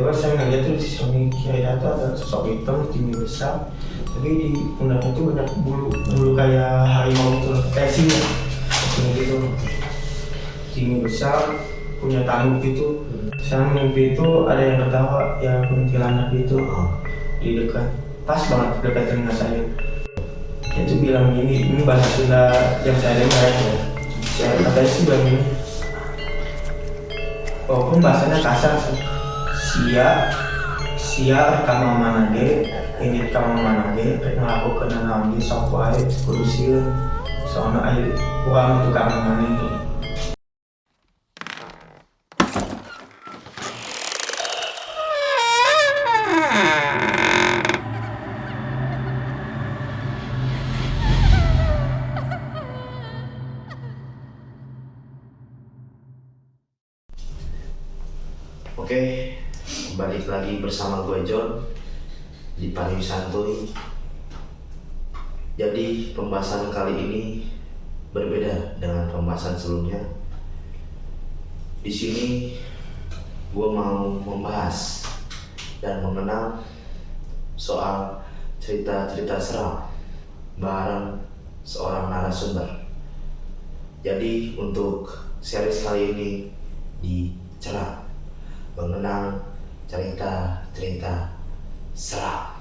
tiba-tiba saya ngeliat tuh di sisi kiri itu ada sosok hitam tinggi besar, tapi di pundaknya tuh banyak bulu kayak harimau gitu loh, kayak singa gitu, tinggi besar, punya tanduk gitu. Saya mimpi itu ada yang ketawa, ya kuntilanak gitu di dekat, pas banget dekat telinga saya. Dia tuh bilang ini bahasa Sunda yang saya dengar ya. Saya katanya sih bilang ini, walaupun bahasanya kasar sih. Sia kama manage, ini kama manage, ngelakukan naon di sok wae kudu sieun. Soalnya ayo urang tukang manage. Oke, balik lagi bersama gue John di Pari Santuy. Jadi pembahasan kali ini berbeda dengan pembahasan sebelumnya. Di sini gue mau membahas dan mengenal soal cerita-cerita seram bareng seorang narasumber. Jadi untuk series kali ini dicerah mengenal cerita-cerita seram.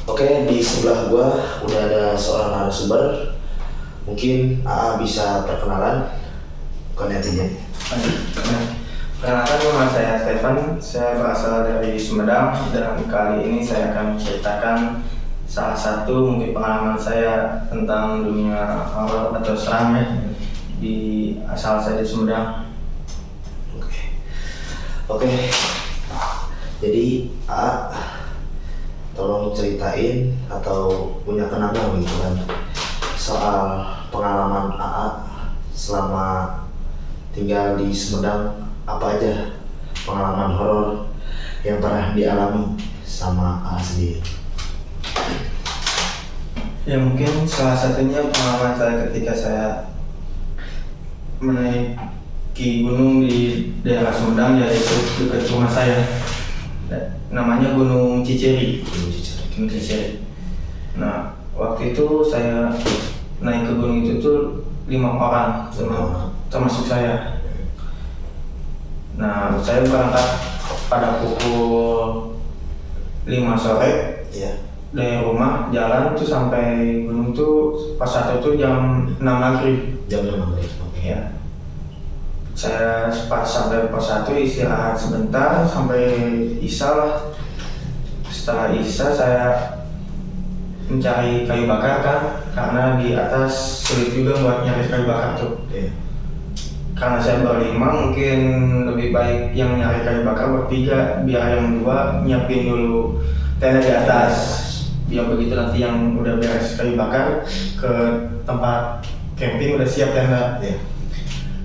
Oke, di sebelah gua udah ada seorang narasumber. Mungkin AA bisa perkenalan ke netizen. Perkenalkan, nama saya Stefan, saya berasal dari Sumedang dan kali ini saya akan menceritakan salah satu mungkin pengalaman saya tentang dunia horor atau seram ya, di asal saya di Sumedang. Oke. Jadi tolong ceritain atau punya kenangan gitu kan soal pengalaman AA selama tinggal di Sumedang, apa aja pengalaman horor yang pernah dialami sama AA sendiri. Ya mungkin salah satunya pengalaman saya ketika saya menaiki gunung di daerah Sumedang, yaitu dekat rumah saya, namanya Gunung Ciceri. Gunung Ciceri. Nah, waktu itu saya naik ke gunung itu tuh 5 orang termasuk saya. Nah, saya berangkat pada pukul 5 sore. Iya. Dari rumah jalan tuh sampai gunung tuh pas satu tuh jam 6 maghrib. Jam 6 maghrib. Ya. Saya pas sampai pos 1 istirahat sebentar sampai Isya lah. Setelah Isya saya mencari kayu bakar kan, karena di atas sulit juga buat nyari kayu bakar tuh. Iya. Karena saya berlima, mungkin lebih baik yang nyari kayu bakar bertiga, biar yang dua nyiapin dulu tenda di atas. Biar begitu nanti yang udah beres kayu bakar ke tempat camping udah siap tenda. Iya.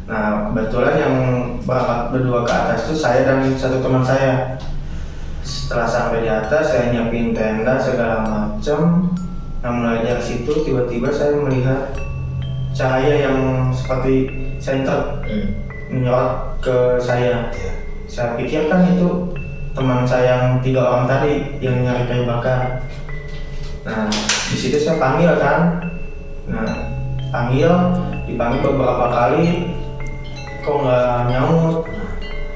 Nah, kebetulan yang berangkat berdua ke atas tuh saya dan satu teman saya. Setelah sampai di atas, saya nyiapin tenda segala macam. Nah, mulai dari situ tiba-tiba saya melihat cahaya yang seperti senter menyorot ke saya. Saya pikirkan itu teman saya yang 3 orang tadi yang nyari kayu bakar. Nah, di situ saya panggil kan. Nah, dipanggil beberapa kali, kok nggak nyaut.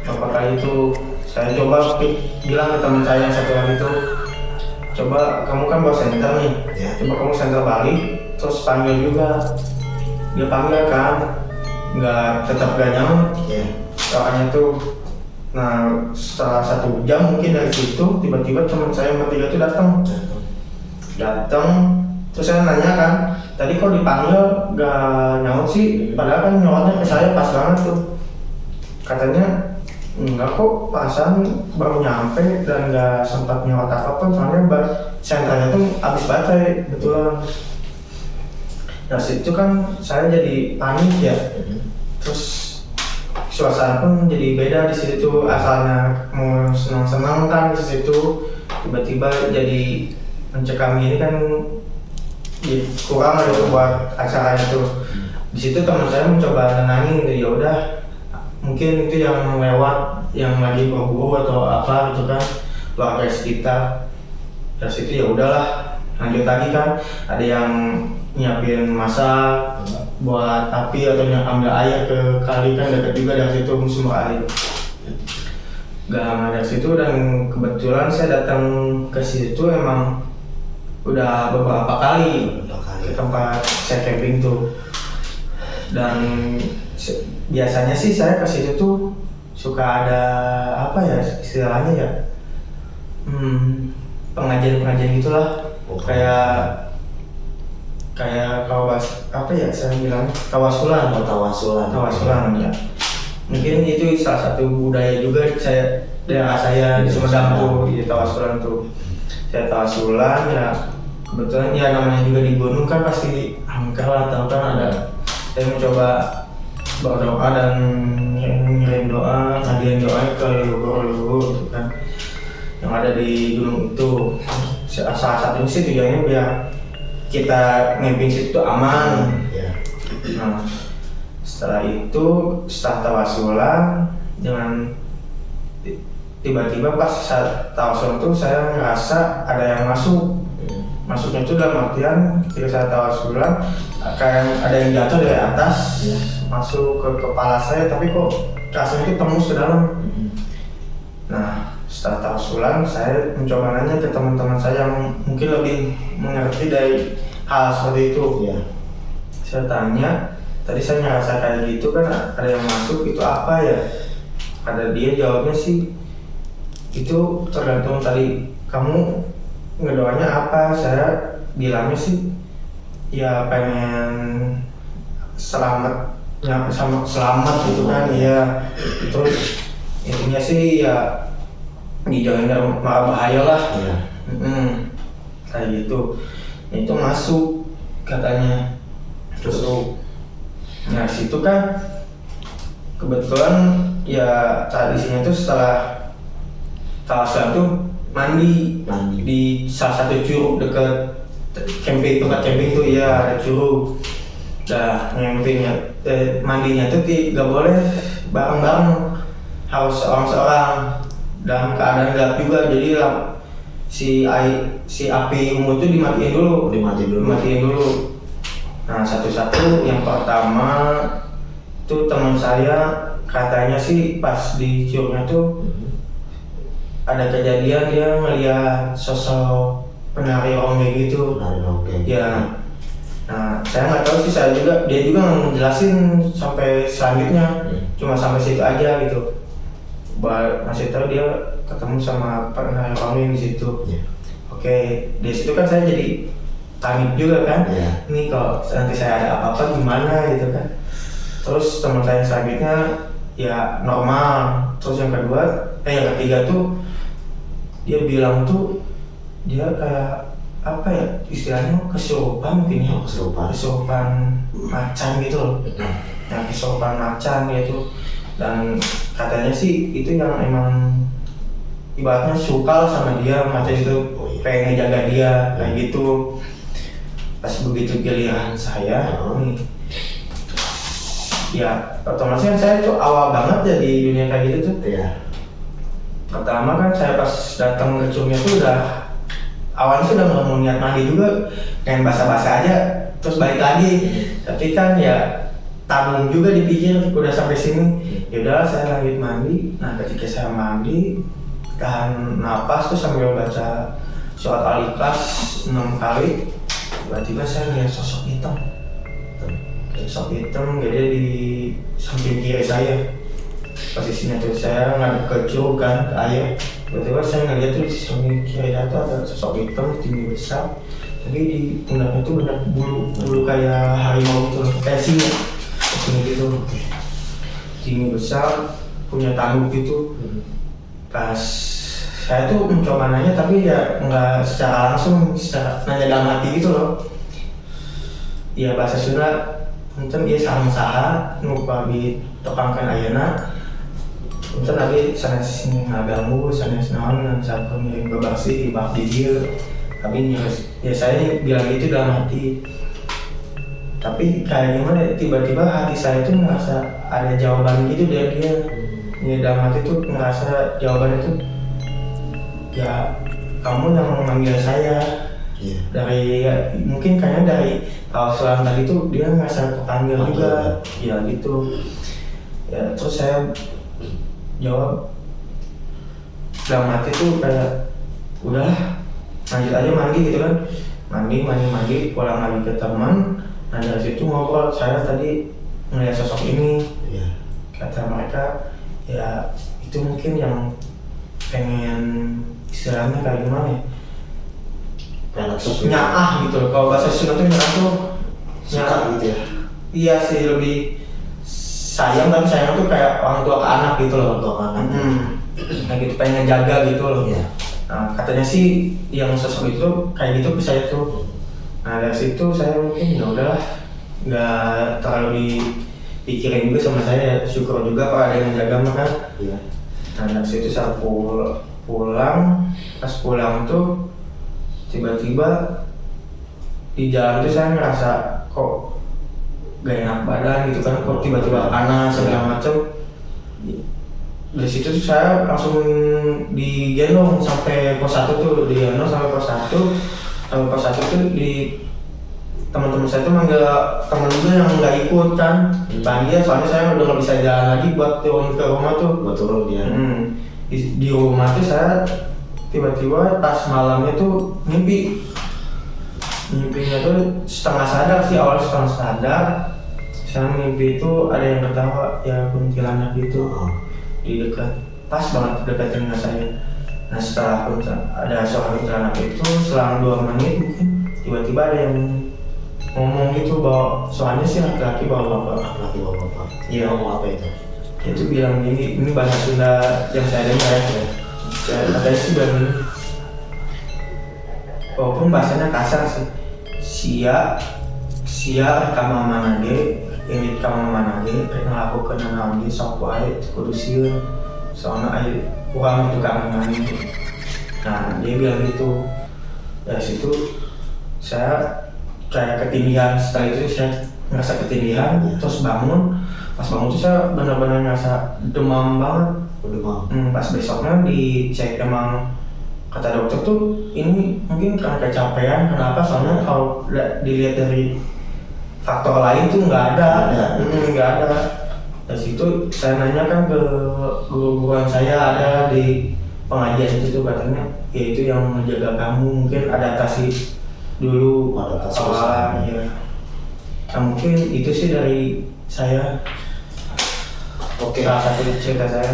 Beberapa kali itu saya coba bilang ke teman saya yang satu lagi itu, coba kamu kan bawa senter nih, coba kamu senter balik, terus panggil juga. Dia panggil kan, tetap gak nyaut. Soalnya tuh, nah setelah 1 jam mungkin dari situ tiba-tiba teman saya yang bertiga itu datang, terus saya nanya kan, tadi kok dipanggil gak nyaut sih, padahal kan nyautnya ke saya pas banget tuh. Katanya enggak kok, perasaan baru nyampe dan gak sempat nyaut apa-apa, soalnya senternya tuh habis baterai betulan. Dari situ kan saya jadi panik ya, terus suasana pun jadi beda di situ. Asalnya mau senang-senang kan di situ, tiba-tiba jadi mencekam gini kan, kurang lah itu buat acara itu. Di situ teman saya mencoba nenangin gitu, ya udah mungkin itu yang lewat yang lagi berburu atau apa gitu kan, warga sekitar. Dari situ ya udahlah, lanjut lagi kan, ada yang nyiapin masak buat api atau yang ambil air ke kali kan dekat juga dari situ sumber air. Gak lama dari situ dan kebetulan saya datang ke situ emang udah beberapa kali ke tempat saya camping tuh. Dan biasanya sih saya ke situ tuh suka ada apa ya istilahnya ya, pengajian gitulah, kayak kawas apa ya saya bilang tawasulan ya. Mungkin itu salah satu budaya juga daerah saya di Sumedang tuh, di tawasulan tuh. Saya tawasulan ya, kebetulan ya namanya juga di gunung kan pasti angker lah, tahu kan ada. Saya mencoba berdoa dan ngirim doa, ngadiin doa ke leluhur gitu kan yang ada di gunung itu. Salah satunya sih tujuannya biar kita ngimpin situ aman. Nah, setelah tawasulan dengan tiba-tiba pas saat tawasulan itu saya ngerasa ada yang masuknya itu dalam artian ketika saya tawasulan kayak ada yang jatuh dari atas masuk ke kepala saya, tapi kok rasanya itu tembus ke dalam. Nah, setelah tawasulan saya mencoba nanya ke teman-teman saya yang mungkin lebih mengerti dari hal seperti itu. Saya tanya, tadi saya ngerasa kayak gitu kan, ada yang masuk, itu apa ya? Ada dia jawabnya sih, itu tergantung tadi kamu ngedoanya apa. Saya bilangnya sih ya pengen selamat gitu kan ya. Terus intinya sih ya dijauhin dari bahaya lah. Kayak gitu. Itu masuk katanya. Terus nah situ kan kebetulan ya tradisinya itu setelah tawasulan tuh mandi di salah satu curug dekat tempat camping tuh ya, ada curug. Nah, mandinya tuh gak boleh bareng-bareng, harus seorang-seorang dalam keadaan gelap juga. Jadi si api umum itu dimatiin dulu. Nah, satu-satu yang pertama tuh teman saya katanya sih pas di curugnya tuh ada kejadian dia melihat sosok penari ronggeng gitu. Ya. Nah, saya nggak tahu sih, dia juga nggak ngejelasin sampai selanjutnya, cuma sampai situ aja gitu. Masih tahu dia ketemu sama penari ronggeng di situ. Oke, di situ kan saya jadi panik juga kan. Ini kalau nanti saya ada apa-apa gimana gitu kan. Terus teman saya selanjutnya ya normal. Terus yang ketiga tuh dia bilang tuh dia kayak apa ya istilahnya kesurupan mungkin ya, kesurupan macan gitu loh. Nah, kesurupan macan gitu. Dan katanya sih itu yang emang ibaratnya suka sama dia, macan itu pengen ngejaga dia kayak gitu. Pas begitu giliran saya nih ya otomatis kan saya tuh awal banget ya di dunia kayak gitu tuh. Pertama kan saya pas datang ke curugnya tuh awalnya sudah nggak mau niat mandi juga, pengen basah-basah aja terus balik lagi. Tapi kan ya tanggung juga dipikir udah sampai sini, ya udah saya lanjut mandi. Nah, ketika saya mandi tahan napas tuh sambil baca surat Al-Ikhlas 6 kali, tiba-tiba saya lihat sosok hitam gede di samping kiri saya. Posisinya tuh saya ngadep ke curug kan, ke air. Tiba-tiba saya ngeliat tuh di samping kiri saya tuh ada sosok hitam tinggi besar, tapi di pundaknya tuh banyak bulu kayak harimau gitu, kayak singa gitu, tinggi besar, punya tanduk gitu. Pas saya tuh mencoba nanya tapi ya nggak secara langsung, secara nanya dalam hati gitu loh. Ya bahasa Sunda, mungkin dia sareng-sareng numpah di tokangkan ayeuna. Mungkin nabi sana sini ngaganggu, sana naon ngan sampun ngirim bebarsih di bak di dieu. tapi ya saya bilang gitu dalam hati, tapi kayak gimana ya, tiba-tiba hati saya tuh ngerasa ada jawaban gitu dari dia. Ya dalam hati tuh ngerasa jawaban itu, ya kamu yang memanggil saya. Dari mungkin kayaknya dari selang tadi tuh dia ngerasa kepanggil juga, ya gitu. Ya terus saya jawab dalam hati tuh kayak udahlah, lanjut aja mandi gitu kan, mandi pulang lagi ke teman. Nah dari situ ngobrol, saya tadi ngeliat sosok ini, kata mereka ya itu mungkin yang pengen istilahnya kayak gimana ya, nyaah gitu. Kalau bahasa Sunda tuh nyaah tuh nyaah gitu ya. Iya sih, lebih sayang, tapi sayang tuh kayak orang tua ke anak gitu loh. Orang tua ke anak. Nah gitu, pengen jaga gitu loh. Iya. Nah katanya sih yang sosok itu kayak gitu ke saya tuh. Nah dari situ saya mungkin ya udahlah, nggak terlalu dipikirin juga sama saya. Syukur juga kalau ada yang jaga mah kan. Iya. Nah dari situ saya pulang, pas pulang tuh tiba-tiba di jalan tuh saya ngerasa kok gak enak badan gitu kan, kok tiba-tiba panas segala macam. Dari situ tuh saya langsung digendong sampai pos 1 tuh, digendong sampai pos 1. Sampai pos 1 tuh di teman-teman saya tuh manggil teman juga yang nggak ikut kan, panggil soalnya saya udah nggak bisa jalan lagi buat turun ke rumah tuh. Buat turun dia. Di rumah tuh saya tiba-tiba pas malamnya tuh mimpinya tuh setengah sadar sih, awal setengah sadar. Saya mimpi itu ada yang ketawa ya, kuntilanak gitu di dekat, pas banget dekat telinga saya. Nah setelah ada suara kuntilanak itu, selang 2 menit mungkin tiba-tiba ada yang ngomong gitu, bahwa soalnya sih laki-laki bawa bapak. Iya. Ngomong apa itu? Itu bilang gini, ini bahasa Sunda yang saya dengar ya. Katanya sih bilang gini, walaupun bahasanya kasar sih, sia kama manage, ini kama manage, ngelakukan naon ge sok wae kudu sieun, soalnya aya urang itu kami ngani. Nah dia bilang gitu. Dari situ saya kayak ketindihan. Setelah itu saya ngerasa ketindihan, terus bangun. Pas bangun tuh saya benar-benar ngerasa demam banget. Pas besoknya dicek, emang kata dokter tuh ini mungkin karena kecapean. Kenapa? Soalnya kalau dilihat dari faktor lain tuh nggak ada. Dari situ saya nanyakan ke guru-guru yang saya ada di pengajian itu tuh, katanya ya itu yang menjaga kamu, mungkin adaptasi dulu awal ya. Nah mungkin itu sih dari saya. Oke. Salah satu cerita saya.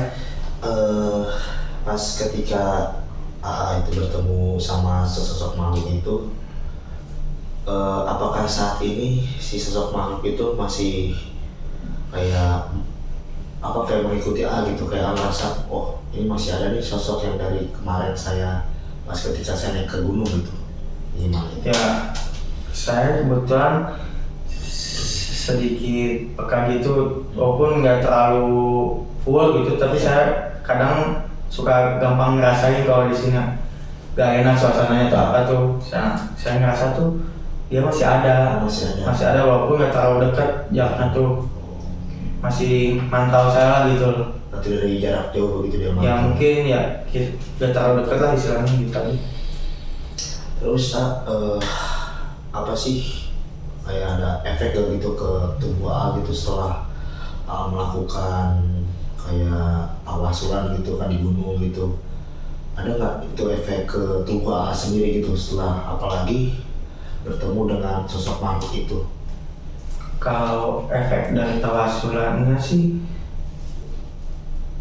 Pas ketika AA itu bertemu sama sosok makhluk itu, apakah saat ini si sosok makhluk itu masih kayak mengikuti AA gitu, kayak merasa oh ini masih ada nih sosok yang dari kemarin saya pas ketika saya naik ke gunung gitu, gimana? Ya saya kebetulan sedikit peka gitu, walaupun nggak terlalu full gitu, tapi saya kadang suka gampang ngerasain kalau di sini gak enak suasananya atau apa tuh. Saya ngerasa tuh dia masih ada walaupun nggak terlalu dekat jaraknya tuh, masih mantau saya gitu loh. Berarti dari jarak jauh begitu dia mantau. Ya mungkin ya gak terlalu dekat lah istilahnya gitu. Terus apa sih kayak ada efek gitu ke tubuh AA gitu setelah melakukan kayak tawasulan gitu kan di gunung gitu, ada nggak itu efek ke tubuh AA sendiri gitu setelah apalagi bertemu dengan sosok makhluk itu? Kalau efek dari tawasulannya sih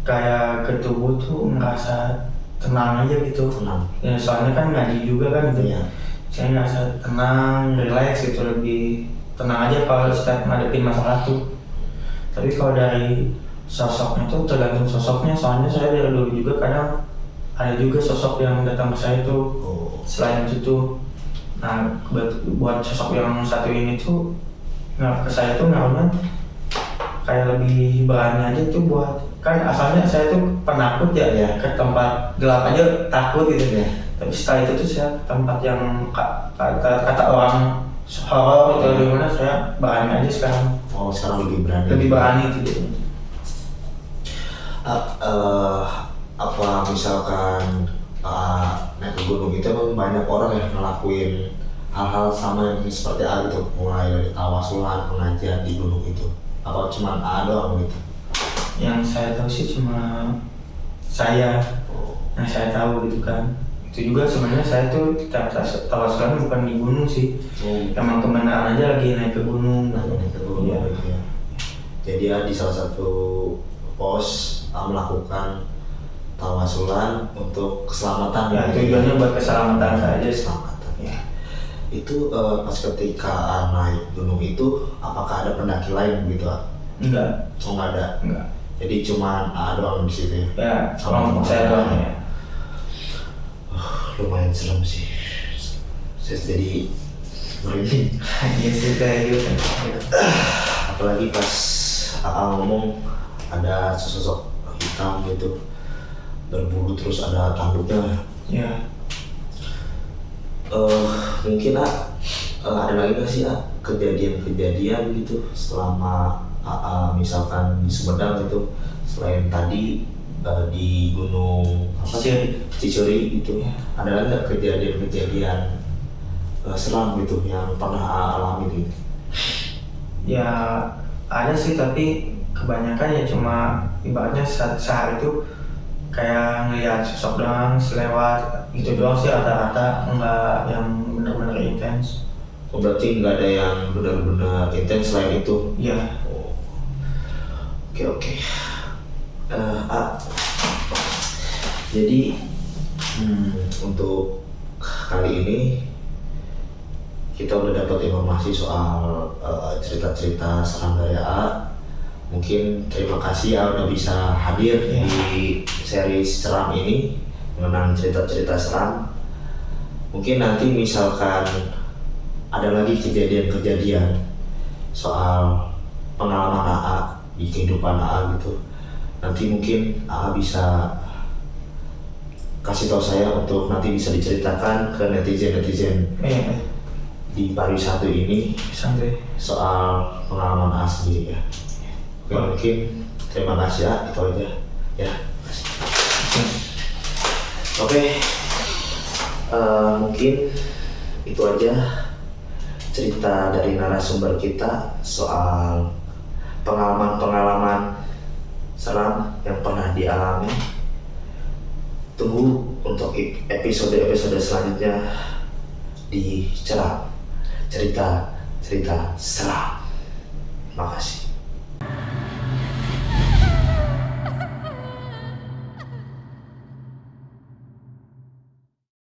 kayak ke tubuh tuh ngerasa tenang aja gitu. Tenang. Ya soalnya kan ngaji juga kan gitu. Iya. Saya ngerasa tenang, relax gitu, lebih tenang aja kalau setiap ngadepin masalah tuh. Tapi kalau dari sosoknya tuh tergantung sosoknya, soalnya saya dari dulu juga kadang ada juga sosok yang datang ke saya tuh. Selain itu tuh, nah buat sosok yang satu ini tuh ke saya tuh ngaruhnya kayak lebih berani aja tuh, buat kan asalnya saya tuh penakut ya, ke tempat gelap aja takut gitu. Tapi setelah itu tuh saya tempat yang kata orang horor itu di mana saya berani aja sekarang. Oh, sekarang lebih berani. Lebih berani itu dia. Apa misalkan naik ke gunung itu emang banyak orang yang ngelakuin hal-hal sama yang seperti A gitu, mulai dari tawasulan, pengajian di gunung itu, apa cuma A doang gitu? Yang saya tahu sih cuma saya, yang saya tahu gitu kan. Itu juga sebenarnya saya tuh tawasulan bukan di gunung sih, emang kebenaran aja lagi naik ke gunung. Naik ke gunung Iya. gitu ya. Jadi ya di salah satu pos melakukan tawasulan untuk keselamatan. Ya tujuannya buat keselamatan saja. Keselamatan. Ya. Itu pas ketika naik gunung itu apakah ada pendaki lain gitu? Enggak. Oh, nggak ada. Enggak. Jadi cuma A doang di situ ya. Ya, kelompok saya doang ya. Lumayan serem sih. Saya jadi merinding. Iya sih kayak gitu. Apalagi pas AA ngomong ada sosok hitam gitu berbulu terus ada tanduknya. Ya. Mungkin ada lagi nggak sih kejadian-kejadian gitu selama misalkan di Sumedang gitu, selain tadi di Gunung Cicuri gitu, ada lagi nggak kejadian-kejadian seram gitu yang pernah alami gitu? Ya ada sih, tapi kebanyakan ya cuma ibaratnya sehari itu kayak ngeliat sosok doang selewat gitu doang sih, rata-rata enggak yang benar-benar intens. Oh, berarti nggak ada yang benar-benar intens selain itu? Iya. Oh. Oke. Jadi untuk kali ini kita udah dapat informasi soal cerita-cerita seram dari A. Mungkin terima kasih A udah bisa hadir di seri seram ini mengenai cerita-cerita seram. Mungkin nanti misalkan ada lagi kejadian-kejadian soal pengalaman AA di kehidupan AA gitu, nanti mungkin AA bisa kasih tahu saya untuk nanti bisa diceritakan ke netizen-netizen di Pariwisata ini Santai. soal pengalaman AA sendiri ya. Oke, mungkin terima kasih ya, itu aja ya. Oke, mungkin itu aja cerita dari narasumber kita soal pengalaman-pengalaman seram yang pernah dialami. Tunggu untuk episode-episode selanjutnya di cerita seram. Makasih.